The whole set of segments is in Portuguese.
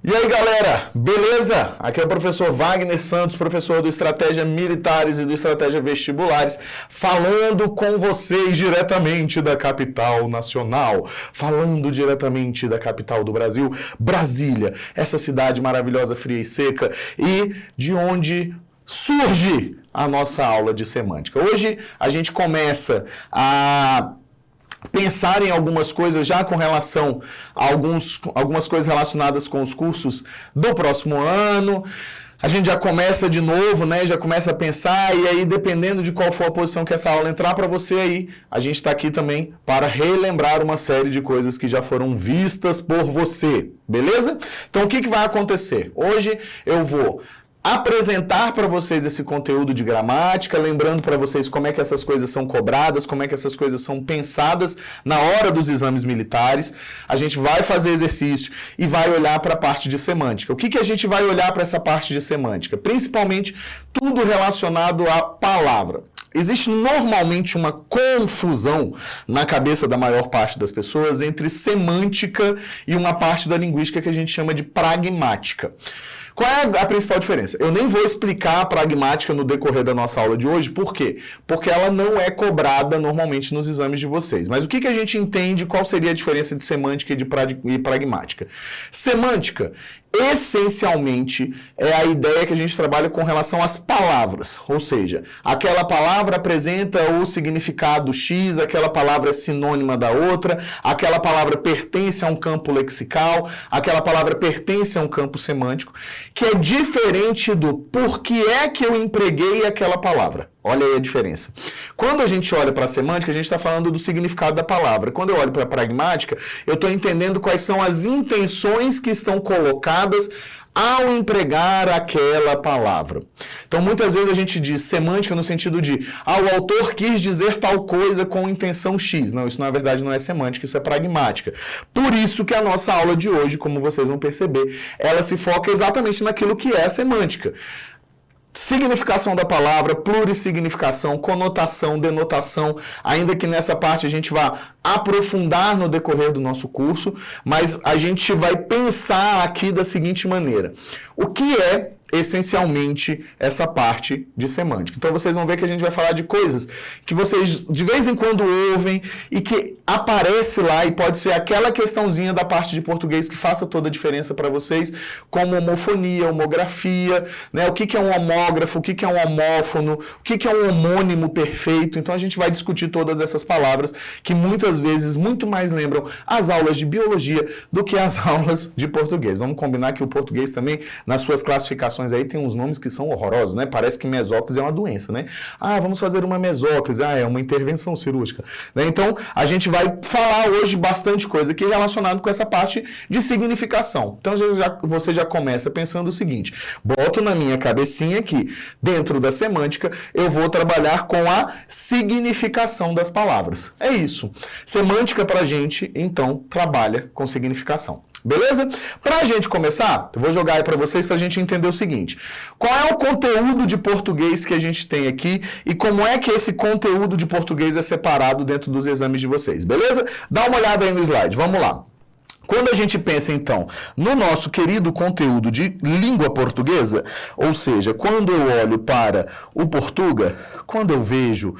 E aí, galera, beleza? Aqui é o professor Wagner Santos, professor do Estratégia Militares e do Estratégia Vestibulares, falando com vocês diretamente da capital nacional, falando diretamente da capital do Brasil, Brasília, essa cidade maravilhosa, fria e seca, e de onde surge a nossa aula de semântica. Hoje a gente começa a pensar em algumas coisas já com relação a algumas coisas relacionadas com os cursos do próximo ano. A gente já começa de novo, né? Já começa a pensar e aí, dependendo de qual for a posição que essa aula entrar para você aí, a gente está aqui também para relembrar uma série de coisas que já foram vistas por você, beleza? Então, o que vai acontecer? Hoje eu vou apresentar para vocês esse conteúdo de gramática, lembrando para vocês como é que essas coisas são cobradas, como é que essas coisas são pensadas na hora dos exames militares. A gente vai fazer exercício e vai olhar para a parte de semântica. O que a gente vai olhar para essa parte de semântica? Principalmente tudo relacionado à palavra. Existe normalmente uma confusão na cabeça da maior parte das pessoas entre semântica e uma parte da linguística que a gente chama de pragmática. Qual é a principal diferença? Eu nem vou explicar a pragmática no decorrer da nossa aula de hoje, por quê? Porque ela não é cobrada normalmente nos exames de vocês. Mas o que a gente entende, qual seria a diferença de semântica e pragmática? Semântica, essencialmente, é a ideia que a gente trabalha com relação às palavras, ou seja, aquela palavra apresenta o significado X, aquela palavra é sinônima da outra, aquela palavra pertence a um campo lexical, aquela palavra pertence a um campo semântico, que é diferente do por que é que eu empreguei aquela palavra. Olha aí a diferença. Quando a gente olha para a semântica, a gente está falando do significado da palavra. Quando eu olho para a pragmática, eu estou entendendo quais são as intenções que estão colocadas ao empregar aquela palavra. Então, muitas vezes a gente diz semântica no sentido de o autor quis dizer tal coisa com intenção X. Não, isso na verdade não é semântica, isso é pragmática. Por isso que a nossa aula de hoje, como vocês vão perceber, ela se foca exatamente naquilo que é a semântica. Significação da palavra, plurissignificação, conotação, denotação, ainda que nessa parte a gente vá aprofundar no decorrer do nosso curso, mas a gente vai pensar aqui da seguinte maneira: o que é essencialmente essa parte de semântica? Então vocês vão ver que a gente vai falar de coisas que vocês de vez em quando ouvem e que aparece lá e pode ser aquela questãozinha da parte de português que faça toda a diferença para vocês, como homofonia, homografia, né? O que é um homógrafo, o que é um homófono, o que é um homônimo perfeito. Então a gente vai discutir todas essas palavras que muitas vezes muito mais lembram as aulas de biologia do que as aulas de português. Vamos combinar que o português também, nas suas classificações aí, tem uns nomes que são horrorosos, né? Parece que mesóclise é uma doença, né? Vamos fazer uma mesóclise, é uma intervenção cirúrgica, né? Então, a gente vai falar hoje bastante coisa aqui relacionado com essa parte de significação. Então, você já começa pensando o seguinte: boto na minha cabecinha que, dentro da semântica, eu vou trabalhar com a significação das palavras. É isso. Semântica, pra gente, então, trabalha com significação. Beleza? Para a gente começar, eu vou jogar aí para vocês para a gente entender o seguinte: qual é o conteúdo de português que a gente tem aqui e como é que esse conteúdo de português é separado dentro dos exames de vocês, beleza? Dá uma olhada aí no slide, vamos lá. Quando a gente pensa, então, no nosso querido conteúdo de língua portuguesa, ou seja, quando eu olho para o Portuga, quando eu vejo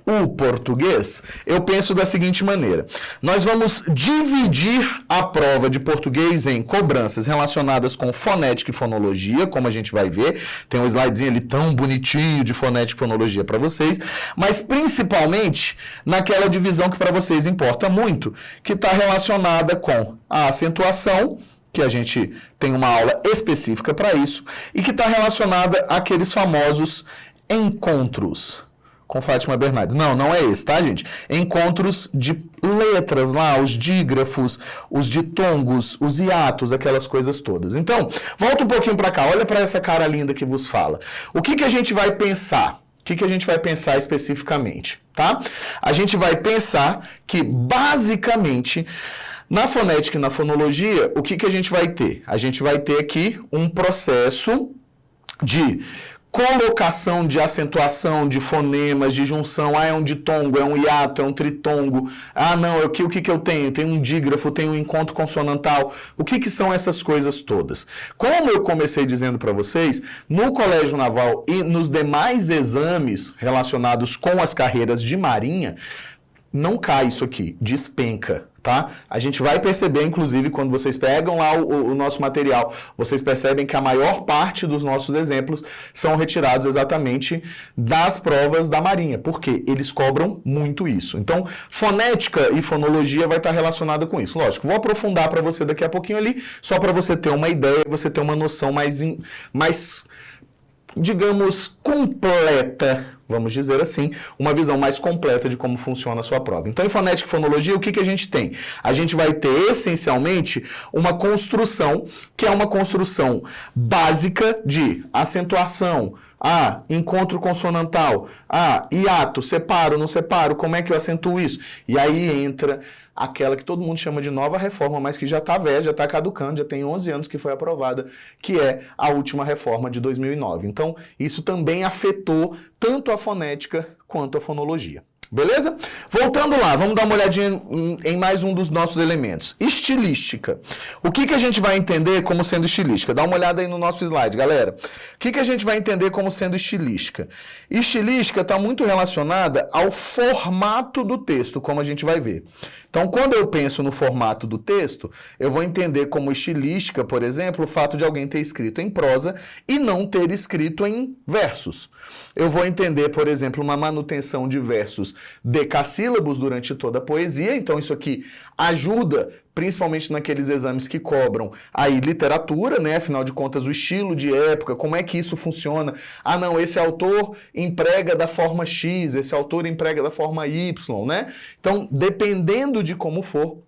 o português, eu penso da seguinte maneira: nós vamos dividir a prova de português em cobranças relacionadas com fonética e fonologia, como a gente vai ver, tem um slidezinho ali tão bonitinho de fonética e fonologia para vocês, mas principalmente naquela divisão que para vocês importa muito, que está relacionada com a acentuação, que a gente tem uma aula específica para isso, e que está relacionada àqueles famosos encontros com Fátima Bernardes. Não é esse, tá, gente? Encontros de letras lá, os dígrafos, os ditongos, os hiatos, aquelas coisas todas. Então, volta um pouquinho para cá, olha para essa cara linda que vos fala. O que a gente vai pensar? O que a gente vai pensar especificamente, tá? A gente vai pensar que, basicamente, na fonética e na fonologia, o que a gente vai ter? A gente vai ter aqui um processo de colocação de acentuação, de fonemas, de junção. Ah, é um ditongo, é um hiato, é um tritongo. Ah, não, o que eu tenho? Tem um dígrafo, tem um encontro consonantal. O que são essas coisas todas? Como eu comecei dizendo para vocês, no Colégio Naval e nos demais exames relacionados com as carreiras de marinha, não cai isso aqui, despenca, tá? A gente vai perceber, inclusive, quando vocês pegam lá o nosso material, vocês percebem que a maior parte dos nossos exemplos são retirados exatamente das provas da Marinha, porque eles cobram muito isso. Então, fonética e fonologia vai estar relacionada com isso. Lógico, vou aprofundar para você daqui a pouquinho ali, só para você ter uma ideia, você ter uma noção mais digamos, completa, vamos dizer assim, uma visão mais completa de como funciona a sua prova. Então, em fonética e fonologia, o que a gente tem? A gente vai ter, essencialmente, uma construção, que é uma construção básica de acentuação, encontro consonantal, hiato, separo, não separo, como é que eu acentuo isso? E aí entra aquela que todo mundo chama de nova reforma, mas que já está velha, já está caducando, já tem 11 anos que foi aprovada, que é a última reforma de 2009. Então, isso também afetou tanto a fonética quanto a fonologia. Beleza? Voltando lá, vamos dar uma olhadinha em mais um dos nossos elementos. Estilística. O que a gente vai entender como sendo estilística? Dá uma olhada aí no nosso slide, galera. O que a gente vai entender como sendo estilística? Estilística está muito relacionada ao formato do texto, como a gente vai ver. Então, quando eu penso no formato do texto, eu vou entender como estilística, por exemplo, o fato de alguém ter escrito em prosa e não ter escrito em versos. Eu vou entender, por exemplo, uma manutenção de versos decassílabos durante toda a poesia, então isso aqui ajuda, principalmente naqueles exames que cobram aí literatura, né? Afinal de contas, o estilo de época, como é que isso funciona? Ah, não, esse autor emprega da forma X, esse autor emprega da forma Y, né? Então, dependendo de como for,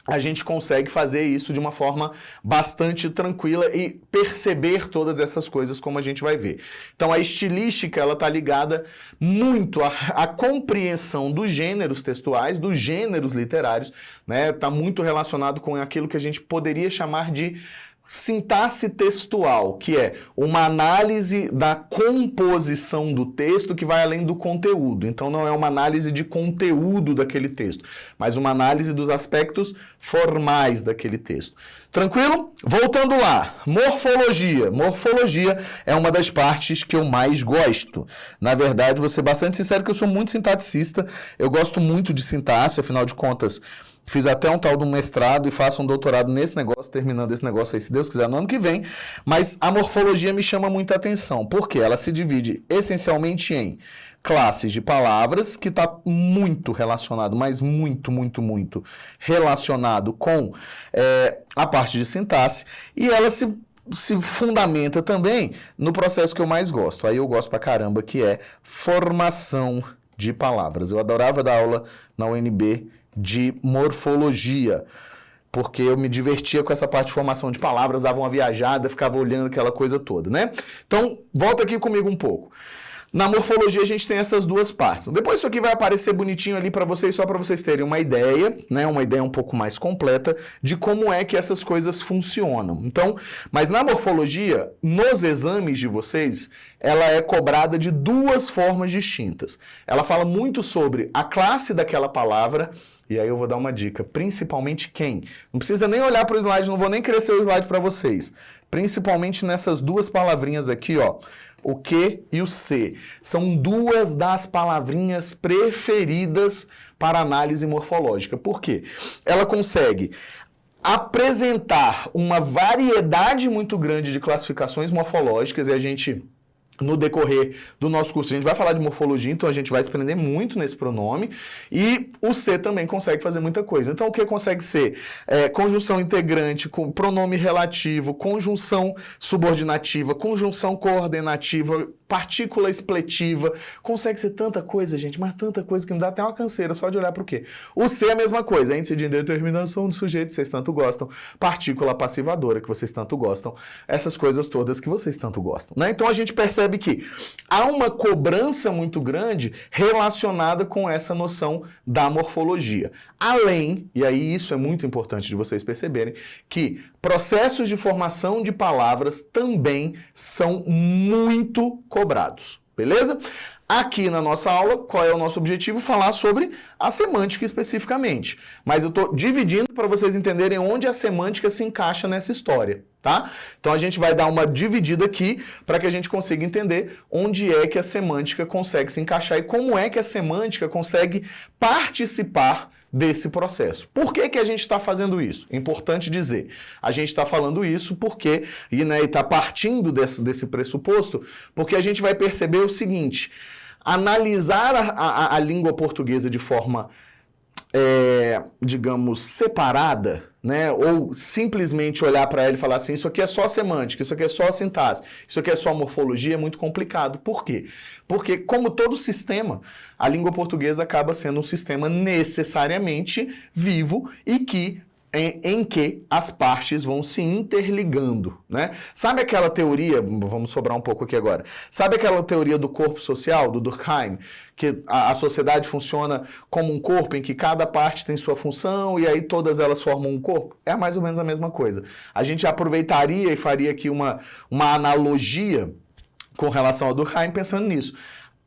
a gente consegue fazer isso de uma forma bastante tranquila e perceber todas essas coisas como a gente vai ver. Então, a estilística, ela está ligada muito à compreensão dos gêneros textuais, dos gêneros literários, né? Está muito relacionado com aquilo que a gente poderia chamar de sintaxe textual, que é uma análise da composição do texto que vai além do conteúdo. Então, não é uma análise de conteúdo daquele texto, mas uma análise dos aspectos formais daquele texto. Tranquilo? Voltando lá, morfologia. Morfologia é uma das partes que eu mais gosto. Na verdade, vou ser bastante sincero que eu sou muito sintaticista, eu gosto muito de sintaxe, afinal de contas, fiz até um tal de um mestrado e faço um doutorado nesse negócio, terminando esse negócio aí, se Deus quiser, no ano que vem. Mas a morfologia me chama muita atenção, porque ela se divide essencialmente em classes de palavras, que está muito relacionado, mas muito relacionado com a parte de sintaxe, e ela se fundamenta também no processo que eu mais gosto. Aí eu gosto pra caramba, que é formação de palavras. Eu adorava dar aula na UNB de morfologia, porque eu me divertia com essa parte de formação de palavras, dava uma viajada, ficava olhando aquela coisa toda, né? Então, volta aqui comigo um pouco. Na morfologia a gente tem essas duas partes. Depois isso aqui vai aparecer bonitinho ali para vocês, só para vocês terem uma ideia, né? Uma ideia um pouco mais completa de como é que essas coisas funcionam. Então, mas na morfologia, nos exames de vocês, ela é cobrada de duas formas distintas. Ela fala muito sobre a classe daquela palavra. E aí eu vou dar uma dica, principalmente quem? Não precisa nem olhar para o slide, não vou nem crescer o slide para vocês. Principalmente nessas duas palavrinhas aqui, ó, o que e o se. São duas das palavrinhas preferidas para análise morfológica. Por quê? Ela consegue apresentar uma variedade muito grande de classificações morfológicas e a gente, no decorrer do nosso curso, a gente vai falar de morfologia, então a gente vai se prender muito nesse pronome, e o ser também consegue fazer muita coisa. Então, o que consegue ser? Conjunção integrante, com pronome relativo, conjunção subordinativa, conjunção coordenativa, partícula expletiva, consegue ser tanta coisa, gente, mas tanta coisa que me dá até uma canseira só de olhar para o quê? O ser é a mesma coisa, índice de indeterminação do sujeito, que vocês tanto gostam, partícula passivadora, que vocês tanto gostam, essas coisas todas que vocês tanto gostam, né? Então, a gente percebe percebe que há uma cobrança muito grande relacionada com essa noção da morfologia. Além, e aí isso é muito importante de vocês perceberem, que processos de formação de palavras também são muito cobrados, beleza? Aqui na nossa aula, qual é o nosso objetivo? Falar sobre a semântica especificamente. Mas eu estou dividindo para vocês entenderem onde a semântica se encaixa nessa história, tá? Então a gente vai dar uma dividida aqui para que a gente consiga entender onde é que a semântica consegue se encaixar e como é que a semântica consegue participar desse processo. Por que que a gente está fazendo isso? É importante dizer. A gente está falando isso porque, e está partindo desse pressuposto, porque a gente vai perceber o seguinte: analisar a língua portuguesa de forma, digamos, separada, né? Ou simplesmente olhar para ela e falar assim, isso aqui é só semântica, isso aqui é só sintaxe, isso aqui é só morfologia, é muito complicado. Por quê? Porque, como todo sistema, a língua portuguesa acaba sendo um sistema necessariamente vivo e que em que as partes vão se interligando, né? Sabe aquela teoria, vamos sobrar um pouco aqui agora, sabe aquela teoria do corpo social, do Durkheim, que a sociedade funciona como um corpo em que cada parte tem sua função e aí todas elas formam um corpo? É mais ou menos a mesma coisa. A gente aproveitaria e faria aqui uma analogia com relação ao Durkheim pensando nisso.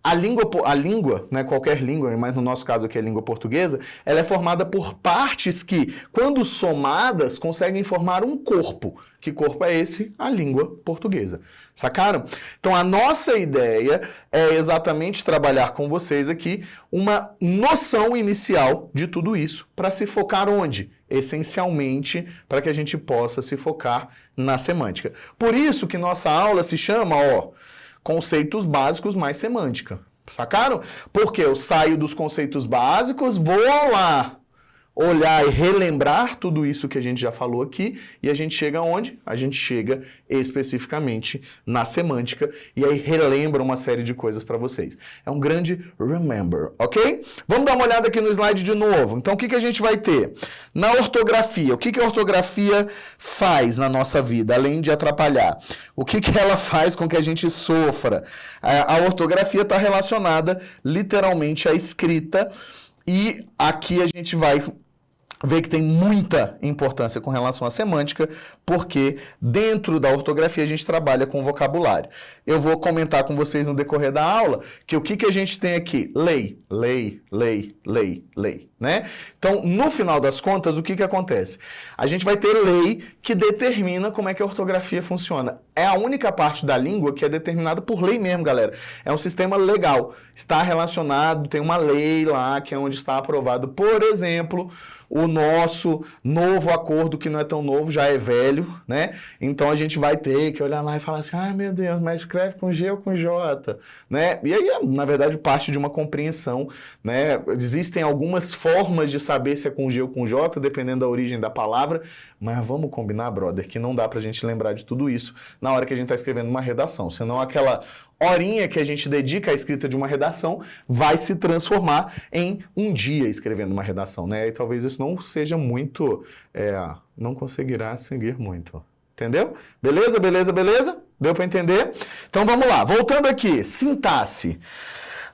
A língua, né, qualquer língua, mas no nosso caso aqui a língua portuguesa, ela é formada por partes que, quando somadas, conseguem formar um corpo. Que corpo é esse? A língua portuguesa. Sacaram? Então a nossa ideia é exatamente trabalhar com vocês aqui uma noção inicial de tudo isso, para se focar onde? Essencialmente para que a gente possa se focar na semântica. Por isso que nossa aula se chama, conceitos básicos mais semântica. Sacaram? Porque eu saio dos conceitos básicos, vou lá olhar e relembrar tudo isso que a gente já falou aqui e a gente chega aonde? A gente chega especificamente na semântica e aí relembra uma série de coisas para vocês. É um grande remember, ok? Vamos dar uma olhada aqui no slide de novo. Então, o que a gente vai ter? Na ortografia, o que a ortografia faz na nossa vida, além de atrapalhar? O que ela faz com que a gente sofra? A ortografia está relacionada literalmente à escrita e aqui a gente vai ver que tem muita importância com relação à semântica, porque dentro da ortografia a gente trabalha com vocabulário. Eu vou comentar com vocês no decorrer da aula que o que a gente tem aqui? Lei, né? Então, no final das contas, o que acontece? A gente vai ter lei que determina como é que a ortografia funciona. É a única parte da língua que é determinada por lei mesmo, galera. É um sistema legal. Está relacionado, tem uma lei lá, que é onde está aprovado, por exemplo, o nosso novo acordo, que não é tão novo, já é velho, né? Então a gente vai ter que olhar lá e falar assim, ai meu Deus, mas escreve com G ou com J, né? E aí, na verdade, parte de uma compreensão, né? Existem algumas formas de saber se é com G ou com J, dependendo da origem da palavra, mas vamos combinar, brother, que não dá pra gente lembrar de tudo isso na hora que a gente tá escrevendo uma redação, senão aquela horinha que a gente dedica à escrita de uma redação vai se transformar em um dia escrevendo uma redação, né? E talvez isso não seja muito, não conseguirá seguir muito. Entendeu? Beleza? Deu para entender? Então vamos lá, voltando aqui, sintaxe.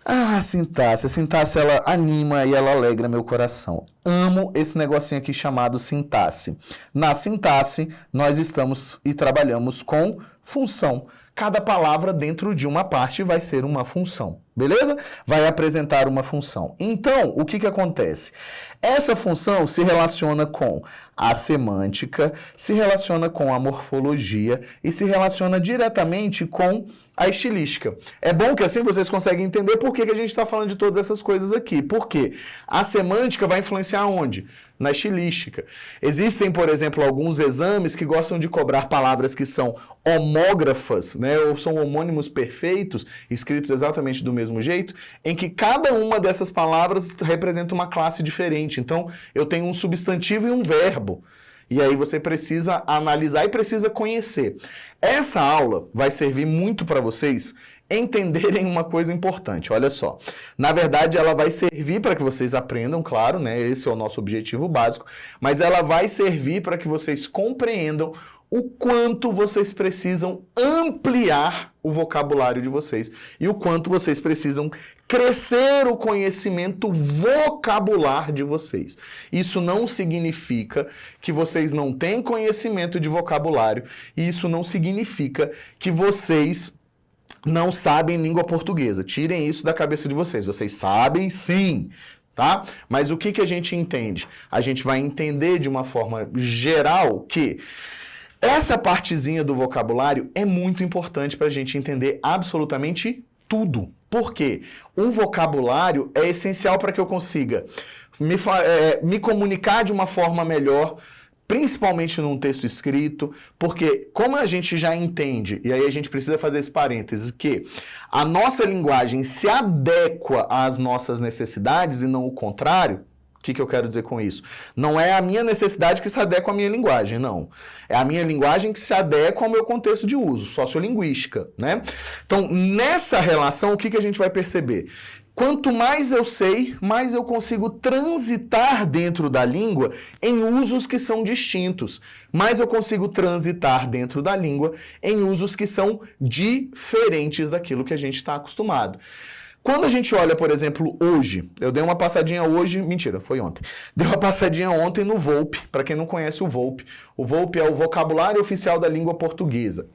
A sintaxe ela anima e ela alegra meu coração. Amo esse negocinho aqui chamado sintaxe. Na sintaxe, nós estamos e trabalhamos com função. Cada palavra dentro de uma parte vai ser uma função, beleza? Vai apresentar uma função. Então, o que acontece? Essa função se relaciona com a semântica, se relaciona com a morfologia e se relaciona diretamente com a estilística. É bom que assim vocês conseguem entender por que a gente está falando de todas essas coisas aqui. Por quê? A semântica vai influenciar onde? Na estilística. Existem, por exemplo, alguns exames que gostam de cobrar palavras que são homógrafas, né, ou são homônimos perfeitos, escritos exatamente do mesmo jeito, em que cada uma dessas palavras representa uma classe diferente. Então, eu tenho um substantivo e um verbo. E aí você precisa analisar e precisa conhecer. Essa aula vai servir muito para vocês entenderem uma coisa importante. Olha só, na verdade ela vai servir para que vocês aprendam, claro, né? Esse é o nosso objetivo básico, mas ela vai servir para que vocês compreendam o quanto vocês precisam ampliar o vocabulário de vocês e o quanto vocês precisam crescer o conhecimento vocabular de vocês. Isso não significa que vocês não têm conhecimento de vocabulário e isso não significa que vocês não sabem língua portuguesa. Tirem isso da cabeça de vocês. Vocês sabem sim, tá? Mas o que a gente entende? A gente vai entender de uma forma geral que essa partezinha do vocabulário é muito importante para a gente entender absolutamente tudo. Por quê? O vocabulário é essencial para que eu consiga me comunicar de uma forma melhor, principalmente num texto escrito, porque como a gente já entende, e aí a gente precisa fazer esse parênteses, que a nossa linguagem se adequa às nossas necessidades e não o contrário. O que eu quero dizer com isso? Não é a minha necessidade que se adequa à minha linguagem, não. É a minha linguagem que se adequa ao meu contexto de uso, sociolinguística, né? Então, nessa relação, o que a gente vai perceber? Quanto mais eu sei, mais eu consigo transitar dentro da língua em usos que são distintos. Mais eu consigo transitar dentro da língua em usos que são diferentes daquilo que a gente está acostumado. Quando a gente olha, por exemplo, hoje, eu dei uma passadinha hoje, mentira, foi ontem. Dei uma passadinha ontem no VOLP, para quem não conhece o VOLP. O VOLP é o Vocabulário Oficial da Língua Portuguesa.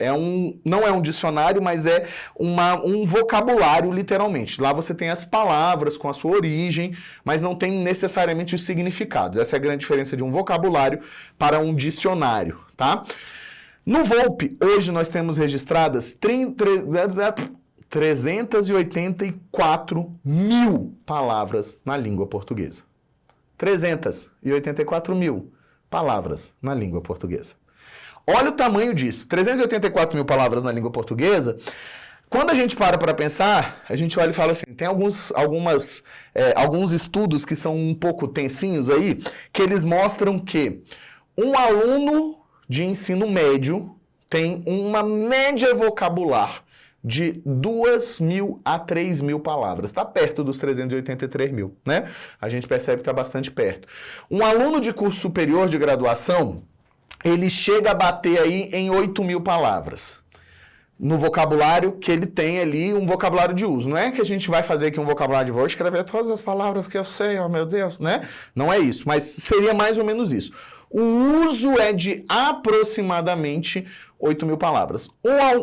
Não é um dicionário, mas é um vocabulário, literalmente. Lá você tem as palavras com a sua origem, mas não tem necessariamente os significados. Essa é a grande diferença de um vocabulário para um dicionário, tá? No VOLP, hoje nós temos registradas 384 mil palavras na língua portuguesa. 384 mil palavras na língua portuguesa. Olha o tamanho disso. 384 mil palavras na língua portuguesa. Quando a gente para pensar, a gente olha e fala assim, tem alguns estudos que são um pouco tensinhos aí, que eles mostram que um aluno de ensino médio tem uma média vocabular de 2.000 a 3.000 palavras. Está perto dos 383 mil, né? A gente percebe que está bastante perto. Um aluno de curso superior de graduação, ele chega a bater aí em 8.000 palavras. No vocabulário que ele tem ali, um vocabulário de uso. Não é que a gente vai fazer aqui um vocabulário de vou escrever todas as palavras que eu sei, oh meu Deus, né? Não é isso, mas seria mais ou menos isso. O uso é de aproximadamente 8.000 palavras.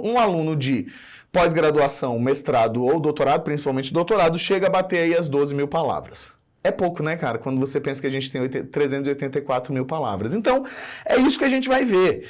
Um aluno de pós-graduação, mestrado ou doutorado, principalmente doutorado, chega a bater aí as 12.000 palavras. É pouco, né, cara? Quando você pensa que a gente tem 384 mil palavras. Então, é isso que a gente vai ver.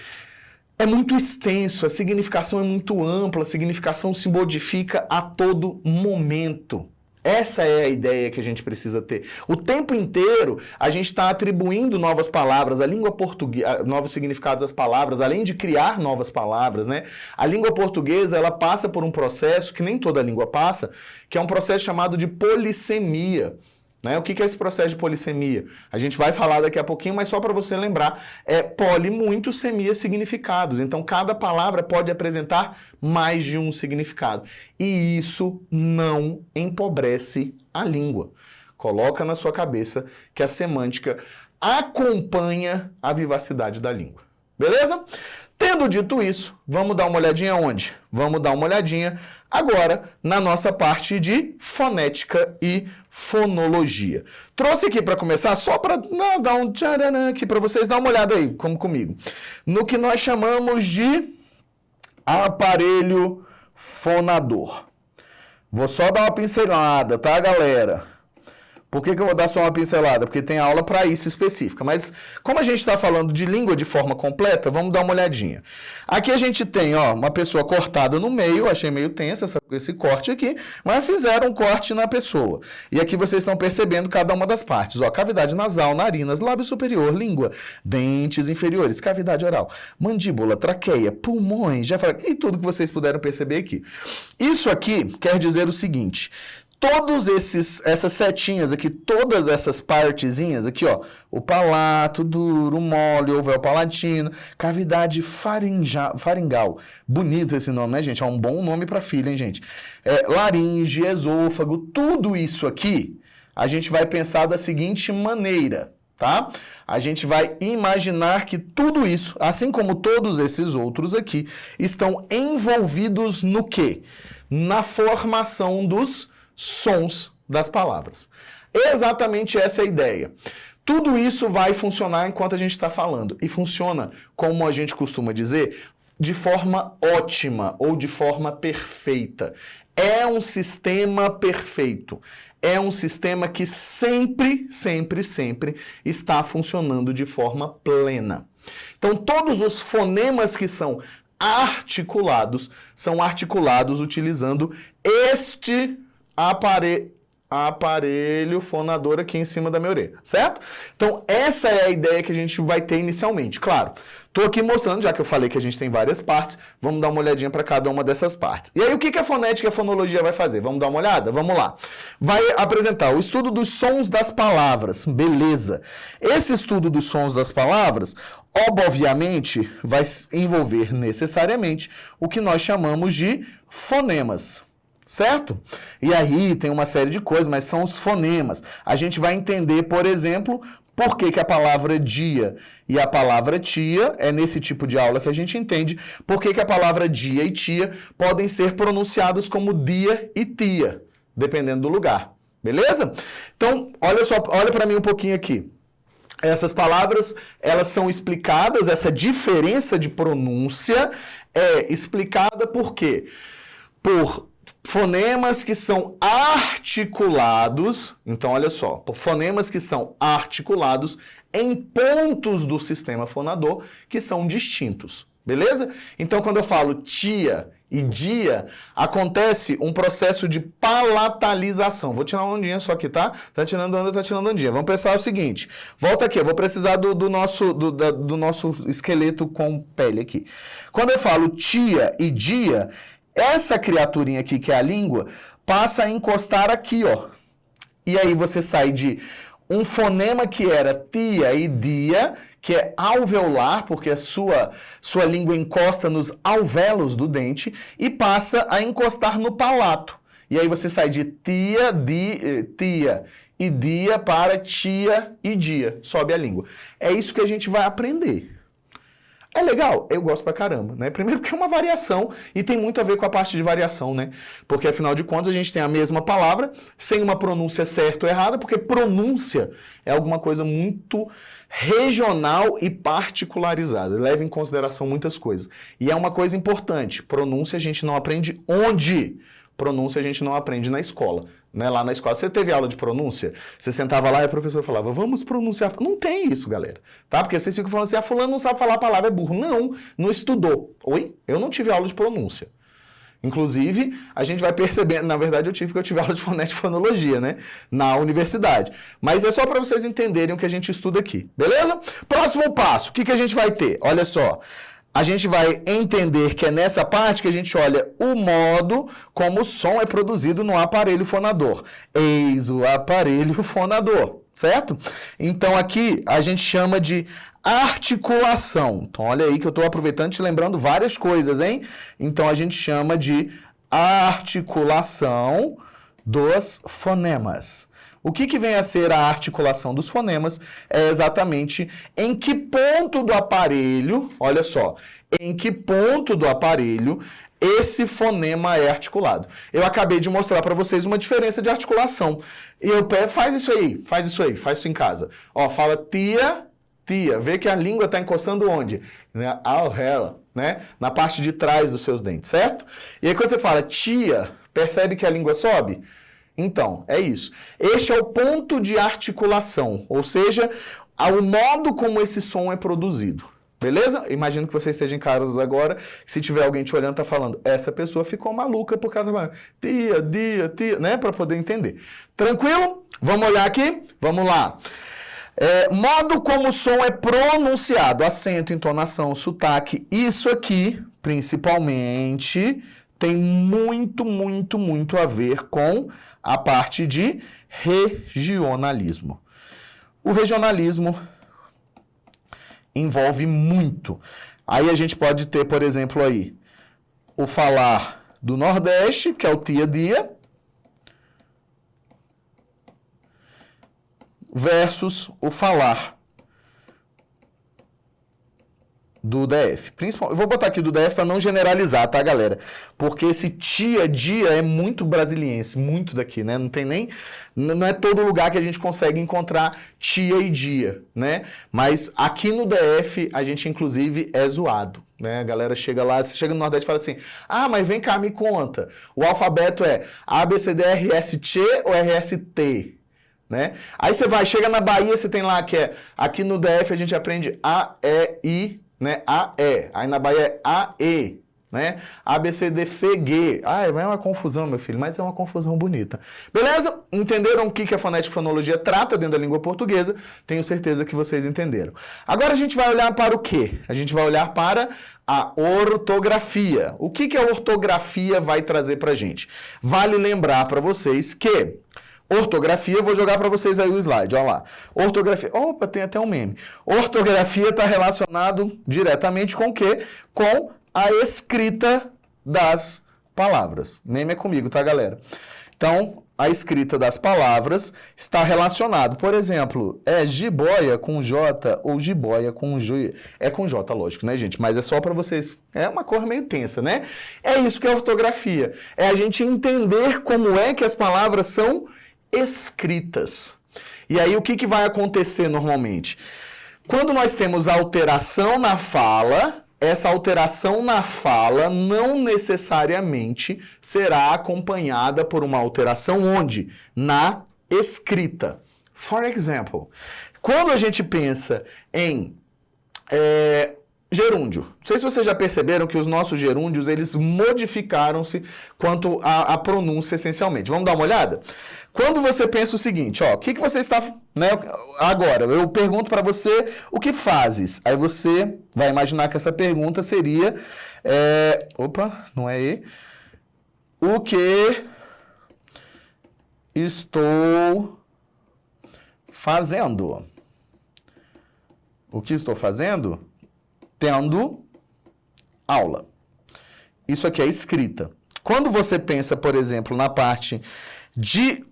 É muito extenso, a significação é muito ampla, a significação se modifica a todo momento. Essa é a ideia que a gente precisa ter. O tempo inteiro a gente está atribuindo novas palavras, a língua portuguesa, novos significados às palavras, além de criar novas palavras, né? A língua portuguesa, ela passa por um processo que nem toda língua passa, que é um processo chamado de polissemia. Né? O que é esse processo de polissemia? A gente vai falar daqui a pouquinho, mas só para você lembrar, é poli, muito, semia, significados. Então, cada palavra pode apresentar mais de um significado. E isso não empobrece a língua. Coloca na sua cabeça que a semântica acompanha a vivacidade da língua. Beleza? Tendo dito isso, vamos dar uma olhadinha onde? Vamos dar uma olhadinha agora na nossa parte de fonética e fonologia. Trouxe aqui para começar, só para dar um tcharam aqui para vocês, dar uma olhada aí, como comigo, no que nós chamamos de aparelho fonador. Vou só dar uma pincelada, tá, galera? Por que eu vou dar só uma pincelada? Porque tem aula para isso específica. Mas como a gente está falando de língua de forma completa, vamos dar uma olhadinha. Aqui a gente tem uma pessoa cortada no meio, achei meio tenso esse corte aqui, mas fizeram um corte na pessoa. E aqui vocês estão percebendo cada uma das partes. Cavidade nasal, narinas, lábio superior, língua, dentes inferiores, cavidade oral, mandíbula, traqueia, pulmões, e tudo que vocês puderam perceber aqui. Isso aqui quer dizer o seguinte: todos essas setinhas aqui, todas essas partezinhas aqui, ó, o palato duro, mole, o véu palatino, cavidade faringal. Bonito esse nome, né, gente? É um bom nome para filho, hein, gente? Laringe, esôfago, tudo isso aqui, a gente vai pensar da seguinte maneira, tá? A gente vai imaginar que tudo isso, assim como todos esses outros aqui, estão envolvidos no quê? Na formação dos sons das palavras. Exatamente essa é a ideia. Tudo isso vai funcionar enquanto a gente está falando. E funciona, como a gente costuma dizer, de forma ótima ou de forma perfeita. É um sistema perfeito. É um sistema que sempre, sempre, sempre está funcionando de forma plena. Então, todos os fonemas que são articulados utilizando este aparelho fonador aqui em cima da minha orelha, certo? Então, essa é a ideia que a gente vai ter inicialmente. Claro, estou aqui mostrando, já que eu falei que a gente tem várias partes, vamos dar uma olhadinha para cada uma dessas partes. E aí, o que a fonética e a fonologia vai fazer? Vamos dar uma olhada? Vamos lá. Vai apresentar o estudo dos sons das palavras. Beleza. Esse estudo dos sons das palavras, obviamente, vai envolver necessariamente o que nós chamamos de fonemas. Certo? E aí tem uma série de coisas, mas são os fonemas. A gente vai entender, por exemplo, por que a palavra dia e a palavra tia, é nesse tipo de aula que a gente entende, por que a palavra dia e tia podem ser pronunciados como dia e tia, dependendo do lugar. Beleza? Então, olha só, olha para mim um pouquinho aqui. Essas palavras, elas são explicadas, essa diferença de pronúncia é explicada por quê? Por fonemas que são articulados, então olha só, por fonemas que são articulados em pontos do sistema fonador que são distintos, beleza? Então quando eu falo tia e dia, acontece um processo de palatalização. Vou tirar uma ondinha só aqui, tá? Tá tirando onda, tá tirando ondinha. Vamos pensar o seguinte, volta aqui, eu vou precisar do nosso esqueleto com pele aqui. Quando eu falo tia e dia, essa criaturinha aqui, que é a língua, passa a encostar aqui, ó. E aí você sai de um fonema que era tia e dia, que é alveolar, porque a sua língua encosta nos alvéolos do dente, e passa a encostar no palato. E aí você sai de tia e dia para tia e dia. Sobe a língua. É isso que a gente vai aprender. É legal? Eu gosto pra caramba, né? Primeiro porque é uma variação e tem muito a ver com a parte de variação, né? Porque, afinal de contas, a gente tem a mesma palavra sem uma pronúncia certa ou errada, porque pronúncia é alguma coisa muito regional e particularizada. Leva em consideração muitas coisas. E é uma coisa importante. Pronúncia a gente não aprende onde? Pronúncia a gente não aprende na escola. Né? Lá na escola, você teve aula de pronúncia? Você sentava lá e a professora falava, vamos pronunciar. Não tem isso, galera. Tá? Porque vocês ficam falando assim, fulano não sabe falar a palavra, é burro. Não estudou. Oi? Eu não tive aula de pronúncia. Inclusive, a gente vai perceber, na verdade eu tive aula de fonética e fonologia, né? Na universidade. Mas é só para vocês entenderem o que a gente estuda aqui. Beleza? Próximo passo, o que a gente vai ter? Olha só. A gente vai entender que é nessa parte que a gente olha o modo como o som é produzido no aparelho fonador. Eis o aparelho fonador, certo? Então aqui a gente chama de articulação. Então olha aí que eu estou aproveitando e te lembrando várias coisas, hein? Então a gente chama de articulação dos fonemas. O que vem a ser a articulação dos fonemas é exatamente em que ponto do aparelho, olha só, em que ponto do aparelho esse fonema é articulado. Eu acabei de mostrar para vocês uma diferença de articulação. E faz isso em casa. Ó, fala tia, vê que a língua está encostando onde? Na alvéola, né? Na parte de trás dos seus dentes, certo? E aí quando você fala tia, percebe que a língua sobe? Então, é isso. Este é o ponto de articulação, ou seja, o modo como esse som é produzido. Beleza? Imagino que você esteja em casa agora, se tiver alguém te olhando, tá falando, essa pessoa ficou maluca porque ela tá falando tia, né? Para poder entender. Tranquilo? Vamos olhar aqui? Vamos lá. Modo como o som é pronunciado, acento, entonação, sotaque, isso aqui, principalmente, tem muito a ver com a parte de regionalismo. O regionalismo envolve muito. Aí a gente pode ter, por exemplo, aí, o falar do Nordeste, que é o dia-a-dia, versus o falar do DF. Eu vou botar aqui do DF para não generalizar, tá, galera? Porque esse dia-a-dia é muito brasiliense, muito daqui, né? Não tem nem... Não é todo lugar que a gente consegue encontrar tia e dia, né? Mas aqui no DF, a gente, inclusive, é zoado, né? A galera chega lá, você chega no Nordeste e fala assim, ah, mas vem cá, me conta. O alfabeto é A, B, C, D, R, S, T ou R, S, T? Né? Aí você vai, chega na Bahia, você tem lá que é... Aqui no DF a gente aprende A, E, I... Né? A, E. Aí na Bahia é A, E. Né? A, B, C, D, F, G. Ah, é uma confusão, meu filho, mas é uma confusão bonita. Beleza? Entenderam o que a fonética e fonologia trata dentro da língua portuguesa? Tenho certeza que vocês entenderam. Agora a gente vai olhar para o quê? A gente vai olhar para a ortografia. O que a ortografia vai trazer para a gente? Vale lembrar para vocês que... Ortografia, vou jogar para vocês aí o slide, olha lá. Ortografia, opa, tem até um meme. Ortografia está relacionado diretamente com o quê? Com a escrita das palavras. Meme é comigo, tá, galera? Então, a escrita das palavras está relacionado. Por exemplo, é jiboia com J ou jiboia com J. É com J, lógico, né, gente? Mas é só para vocês... É uma cor meio tensa, né? É isso que é ortografia. É a gente entender como é que as palavras são escritas. E aí o que vai acontecer normalmente? Quando nós temos alteração na fala, essa alteração na fala não necessariamente será acompanhada por uma alteração onde? Na escrita. For example, quando a gente pensa em gerúndio. Não sei se vocês já perceberam que os nossos gerúndios, eles modificaram-se quanto à pronúncia, essencialmente. Vamos dar uma olhada? Quando você pensa o seguinte, ó, o que você está... Né, agora, eu pergunto para você, o que fazes? Aí você vai imaginar que essa pergunta seria... opa, não é E. O que estou fazendo? O que estou fazendo? Tendo aula. Isso aqui é escrita. Quando você pensa, por exemplo, na parte de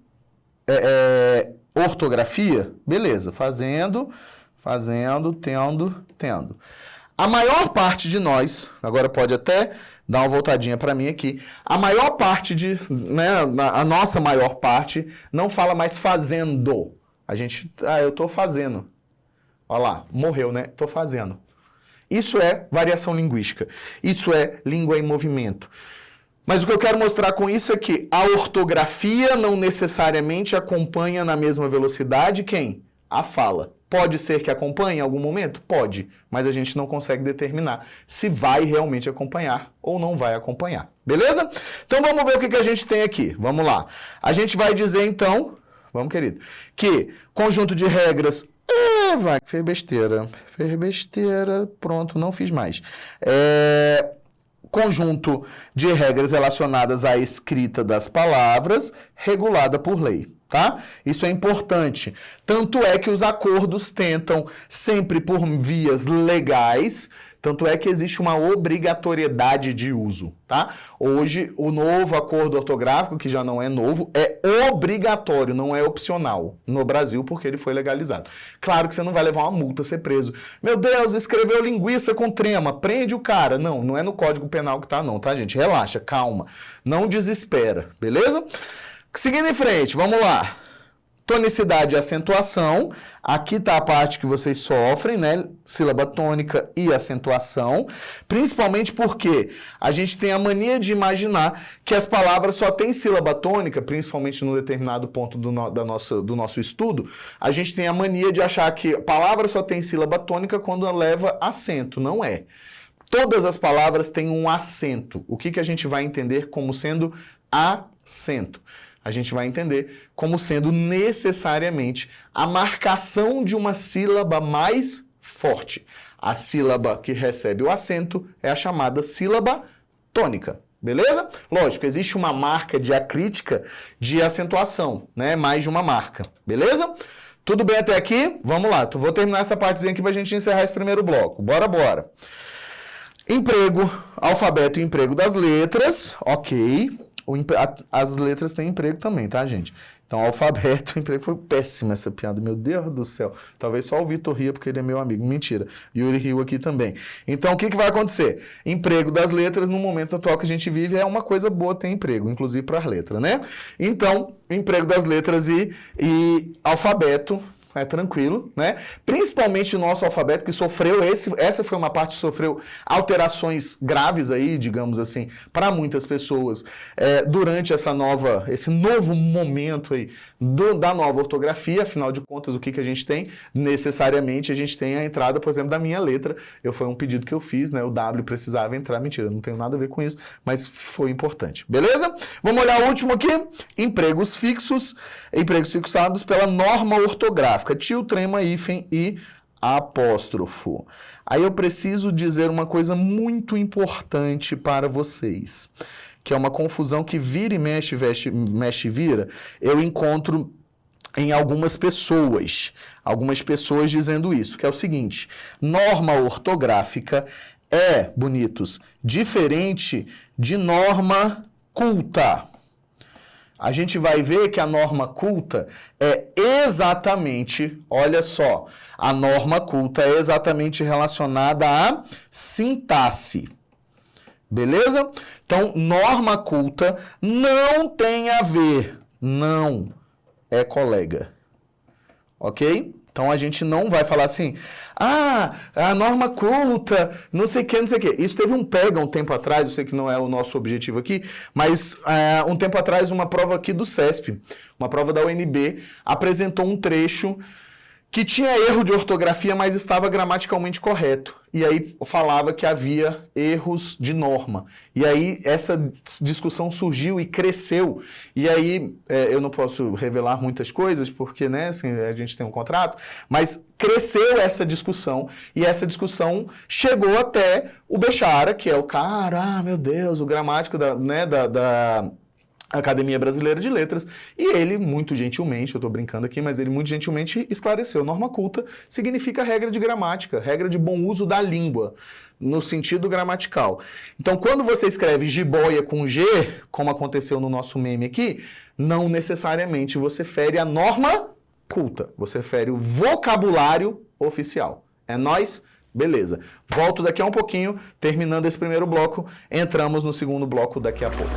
ortografia, beleza, fazendo, tendo. A maior parte de nós, agora pode até dar uma voltadinha para mim aqui, a maior parte a nossa maior parte não fala mais fazendo. A gente, eu tô fazendo. Olha lá, morreu, né? Tô fazendo. Isso é variação linguística. Isso é língua em movimento. Mas o que eu quero mostrar com isso é que a ortografia não necessariamente acompanha na mesma velocidade quem? A fala. Pode ser que acompanhe em algum momento? Pode, mas a gente não consegue determinar se vai realmente acompanhar ou não vai acompanhar. Beleza? Então vamos ver o que a gente tem aqui. Vamos lá. A gente vai dizer então, vamos querido, que conjunto de regras... fez besteira, pronto, não fiz mais. Conjunto de regras relacionadas à escrita das palavras, regulada por lei, tá? Isso é importante. Tanto é que os acordos tentam, sempre por vias legais, tanto é que existe uma obrigatoriedade de uso, tá? Hoje, o novo acordo ortográfico, que já não é novo, é obrigatório, não é opcional no Brasil, porque ele foi legalizado. Claro que você não vai levar uma multa, ser preso. Meu Deus, escreveu linguiça com trema, prende o cara. Não, não é no Código Penal que tá não, tá, gente? Relaxa, calma, não desespera, beleza? Seguindo em frente, vamos lá. Tonicidade e acentuação, aqui está a parte que vocês sofrem, né? Sílaba tônica e acentuação, principalmente porque a gente tem a mania de imaginar que as palavras só têm sílaba tônica, principalmente num determinado ponto do nosso estudo, a gente tem a mania de achar que a palavra só tem sílaba tônica quando ela leva acento, não é. Todas as palavras têm um acento. O que a gente vai entender como sendo acento? A gente vai entender como sendo necessariamente a marcação de uma sílaba mais forte. A sílaba que recebe o acento é a chamada sílaba tônica, Beleza? Lógico, existe uma marca diacrítica de acentuação, né? Mais de uma marca. Beleza? Tudo bem até aqui? Vamos lá. Vou terminar essa partezinha aqui pra gente encerrar esse primeiro bloco. Bora. Emprego, alfabeto e emprego das letras. Ok. As letras têm emprego também, tá, gente? Então, alfabeto, emprego. Foi péssima essa piada, meu Deus do céu. Talvez só o Vitor ria porque ele é meu amigo. Mentira. Yuri riu aqui também. Então, o que vai acontecer? Emprego das letras, no momento atual que a gente vive, é uma coisa boa ter emprego, inclusive para as letras, né? Então, emprego das letras e alfabeto. É tranquilo, né? Principalmente o nosso alfabeto que sofreu, essa foi uma parte que sofreu alterações graves aí, digamos assim, para muitas pessoas durante esse novo momento aí da nova ortografia. Afinal de contas, o que a gente tem? Necessariamente a gente tem a entrada, por exemplo, da minha letra. Foi um pedido que eu fiz, né? O W precisava entrar. Mentira, não tenho nada a ver com isso, mas foi importante. Beleza? Vamos olhar o último aqui. Empregos fixos, empregos fixados pela norma ortográfica. Tio, trema, hífen e apóstrofo. Aí eu preciso dizer uma coisa muito importante para vocês, que é uma confusão que vira e mexe e vira, eu encontro em algumas pessoas dizendo isso, que é o seguinte: norma ortográfica é, bonitos, diferente de norma culta. A gente vai ver que a norma culta é exatamente, olha só, a norma culta é exatamente relacionada à sintaxe. Beleza? Então, norma culta não tem a ver, não é colega. Ok? Então, a gente não vai falar assim, a norma culta, não sei o que. Isso teve um pega um tempo atrás, eu sei que não é o nosso objetivo aqui, mas um tempo atrás uma prova aqui do CESP, uma prova da UNB, apresentou um trecho que tinha erro de ortografia, mas estava gramaticalmente correto. E aí falava que havia erros de norma. E aí essa discussão surgiu e cresceu. E aí eu não posso revelar muitas coisas, porque né, assim, a gente tem um contrato, mas cresceu essa discussão, e essa discussão chegou até o Bechara, que é o cara, meu Deus, o gramático da Academia Brasileira de Letras, e ele, muito gentilmente, eu estou brincando aqui, mas ele muito gentilmente esclareceu: norma culta significa regra de gramática, regra de bom uso da língua, no sentido gramatical. Então, quando você escreve jiboia com G, como aconteceu no nosso meme aqui, não necessariamente você fere a norma culta, você fere o vocabulário oficial. É nóis? Beleza. Volto daqui a um pouquinho, terminando esse primeiro bloco, entramos no segundo bloco daqui a pouco.